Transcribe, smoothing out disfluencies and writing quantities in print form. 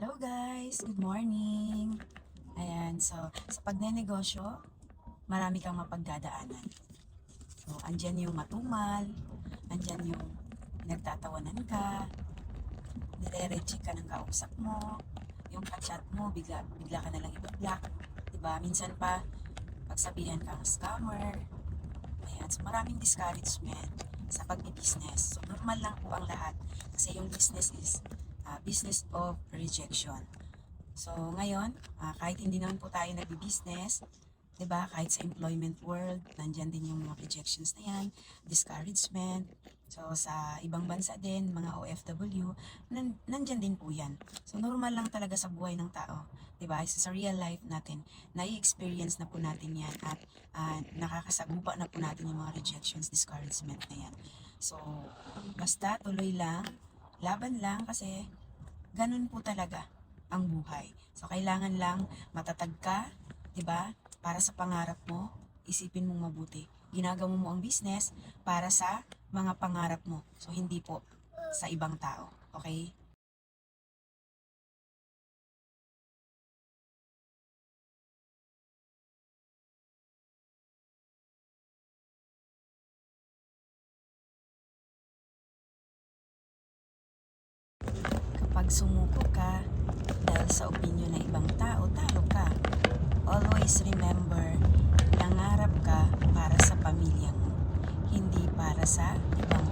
Hello guys! Good morning! Ayan, so sa pagnenegosyo, marami kang mapagdadaanan. So, andyan yung matumal, andyan yung nagtatawanan ka, nire-reject ka ng kausap mo, yung ka-chat mo, bigla ka nalang i-block. Diba? Minsan pa, pagsabihan kang scammer. Ayan, so maraming discouragement sa pagbibusiness. So, normal lang po ang lahat kasi yung business is business of rejection. So, ngayon, kahit hindi naman po tayo nagbi-business, 'di ba? Kahit sa employment world, nandiyan din yung mga rejections na 'yan, discouragement. So, sa ibang bansa din, mga OFW, nandiyan din po 'yan. So, normal lang talaga sa buhay ng tao, 'di ba? Sa real life natin, nai-experience na po natin 'yan at nakakasagupa na po natin yung mga rejections, discouragement na 'yan. So, basta tuloy lang, laban lang kasi ganun po talaga ang buhay. So, kailangan lang matatag ka, 'di ba? Para sa pangarap mo, isipin mong mabuti. Ginagawa mo ang business para sa mga pangarap mo. So, hindi po sa ibang tao. Okay? Kapag sumuko ka dahil sa opinion ng ibang tao, talo ka. Always remember, nangarap ka para sa pamilya mo, hindi para sa ibang